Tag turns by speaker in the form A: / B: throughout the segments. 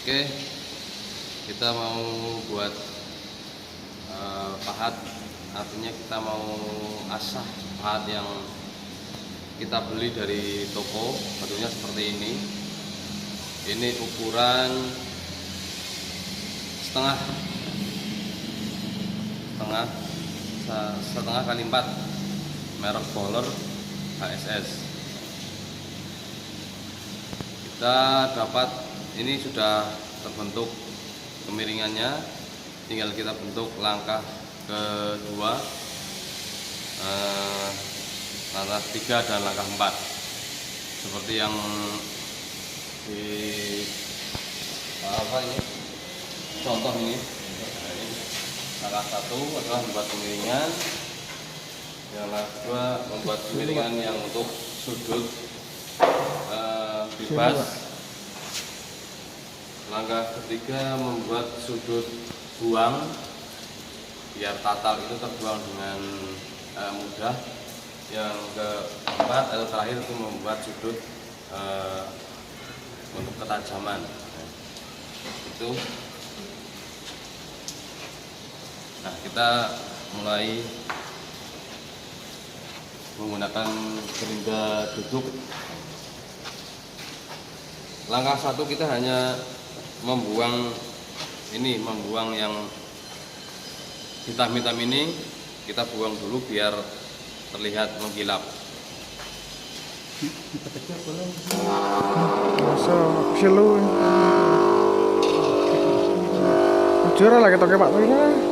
A: Oke, kita mau buat pahat, artinya kita mau asah pahat yang kita beli dari toko. Bentuknya seperti ini. Ini ukuran setengah kali 4, merek Boller HSS. Kita dapat ini sudah terbentuk kemiringannya, tinggal kita bentuk langkah kedua, langkah 3 dan langkah 4 seperti yang di ini contoh ini. Langkah 1 adalah membuat kemiringan, yang langkah 2 membuat kemiringan yang untuk sudut bebas. Langkah ketiga membuat sudut buang biar tatal itu terbuang dengan mudah. Yang keempat atau terakhir itu membuat sudut untuk ketajaman. Itu. Nah, kita mulai menggunakan gerinda duduk. Langkah 1 kita hanya membuang yang hitam-hitam ini, kita buang dulu biar terlihat mengkilap.
B: Masa selu. Jujur lah kita Pak Wina.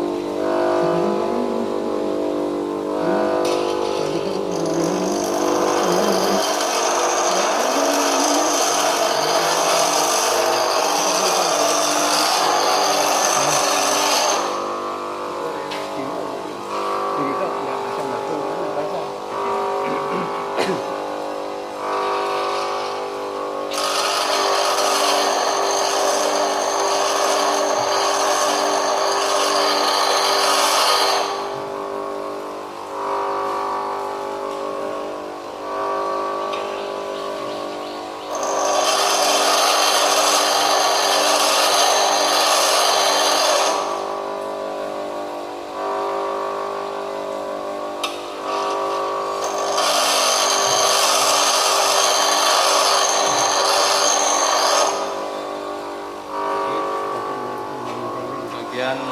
A: Yang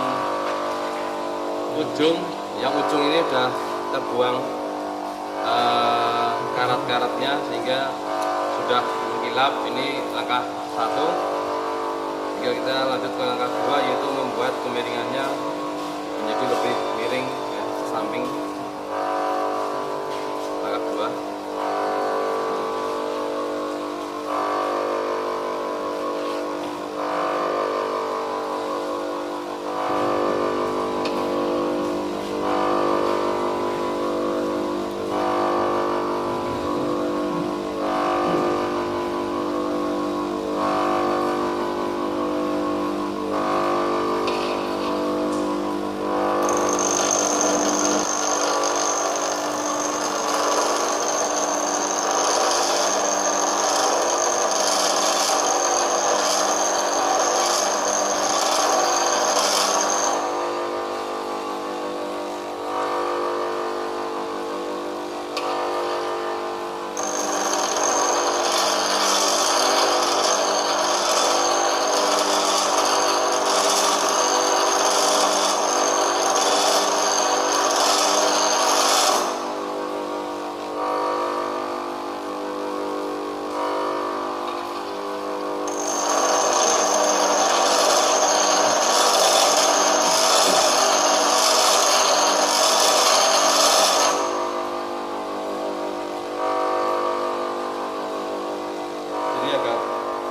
A: ujung ini sudah terbuang karat-karatnya sehingga sudah mengkilap. Ini langkah 1. Tinggal kita lanjut ke langkah 2, yaitu membuat kemiringannya menjadi lebih miring ya, samping. Langkah 2.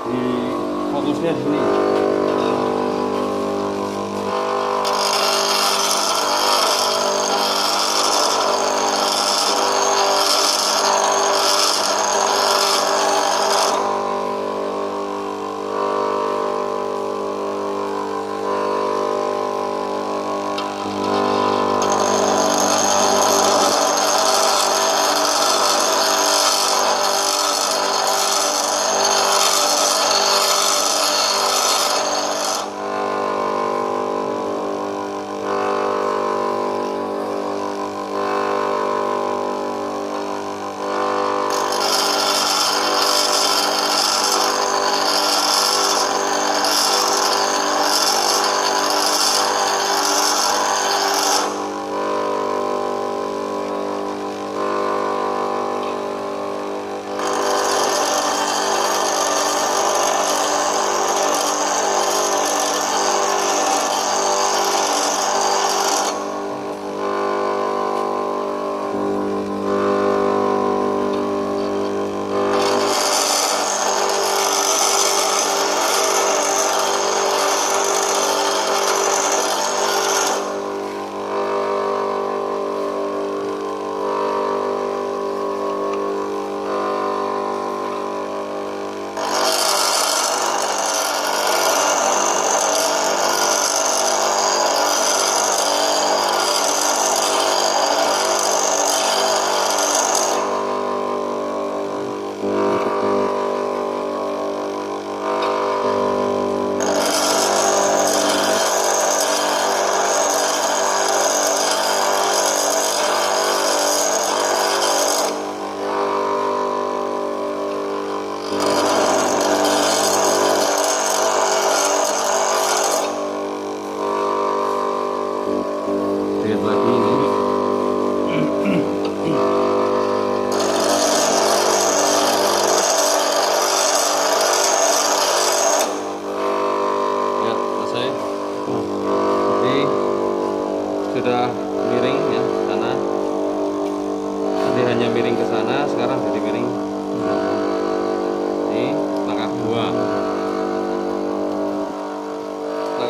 A: Di fokusnya di sini.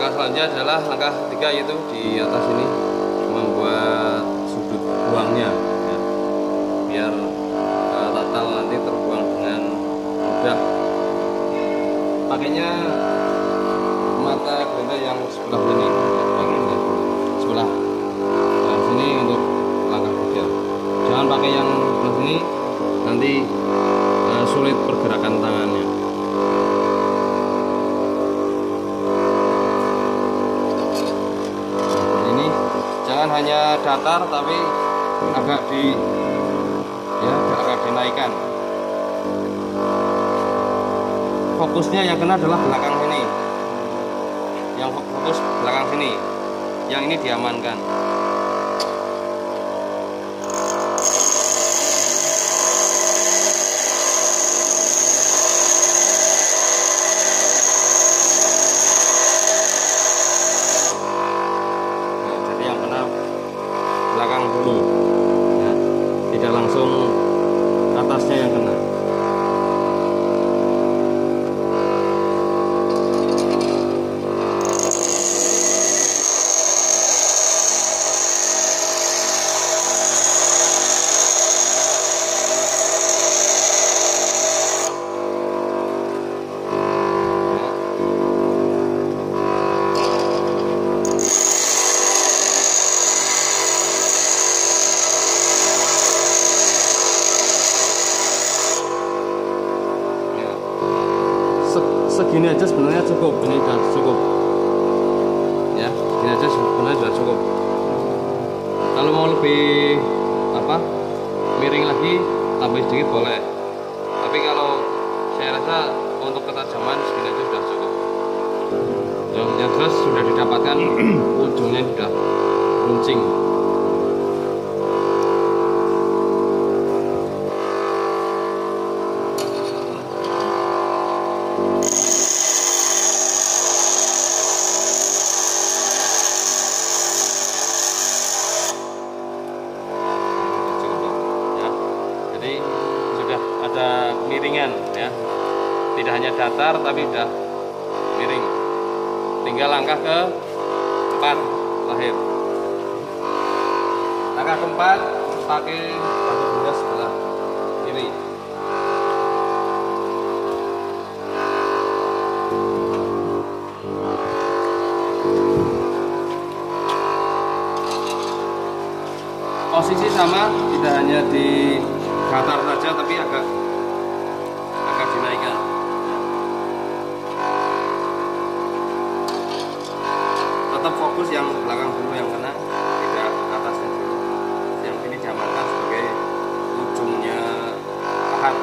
A: langkah selanjutnya adalah langkah ketiga, yaitu di atas ini membuat sudut buangnya ya, biar tatal nanti terbuang dengan mudah. Pakainya mata gerinda yang sebelah ini, sebelah sini untuk langkah ketiga. Jangan pakai yang sebelah sini, nanti sulit pergerakan tangannya. Ini jangan hanya datar, tapi agak agak dinaikkan. Fokusnya yang kena adalah belakang sini, yang fokus belakang sini, yang ini diamankan. Belakang dulu ya, tidak langsung atasnya yang kena. Segini aja sebenarnya cukup, ini sudah cukup ya, segini aja sebenarnya sudah cukup. Kalau mau lebih miring lagi, tambah sedikit boleh, tapi kalau saya rasa untuk ketajaman segini aja sudah cukup. Yang jelas sudah didapatkan ujungnya sudah runcing. Sudah ada miringan ya, tidak hanya datar tapi sudah miring. Tinggal langkah keempat lahir. Langkah keempat pakai batu gerinda sebelah kiri. Posisi sama, tidak hanya di datar saja, tapi agak dinaikkan. Tetap fokus yang belakang dulu yang kena, tidak atasnya dulu. Yang ini diamankan sebagai ujungnya pahat.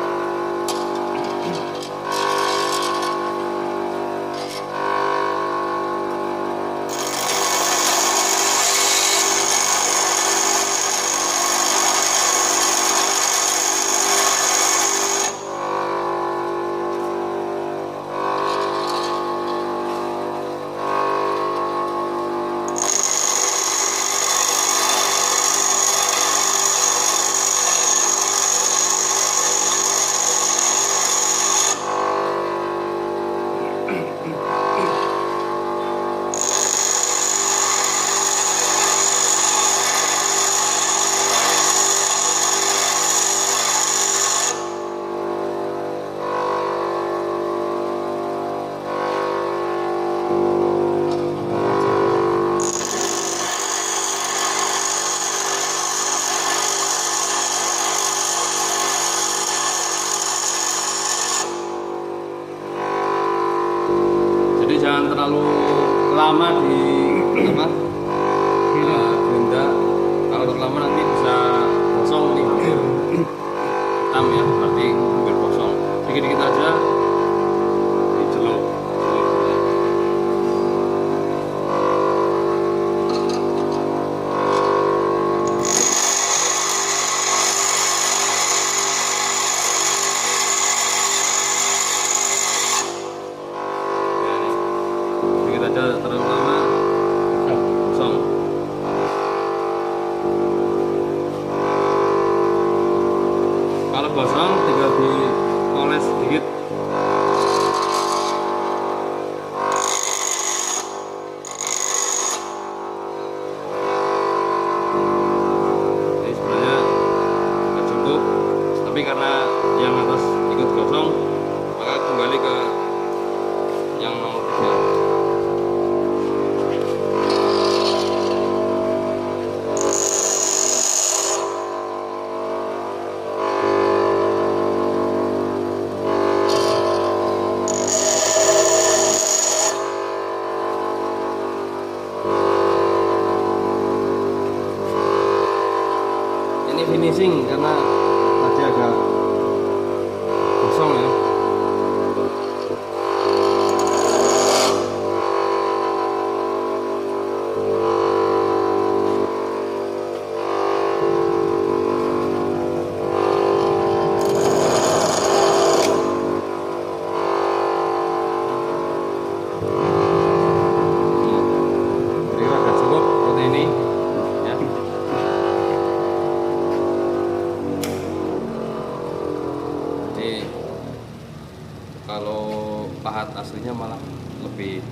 A: Jadi jangan terlalu lama di gerinda. Kalau terlalu lama nanti bisa kosong, ini hampir hitam ya, berarti hampir kosong. Dikit-dikit aja diceluk. Dikit aja, terlalu lama kosong. Kalau kosong tinggal dioles sedikit. Kira udah cukup seperti ini ya. Jadi kalau pahat aslinya malah lebih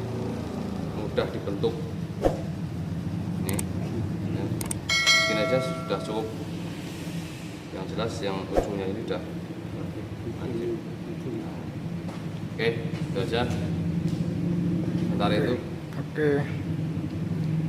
A: mudah dibentuk. Ini ya. Segini aja sudah cukup. Yang jelas yang ujungnya ini udah anjir. Oke, itu aja. Sementara itu
B: Oke.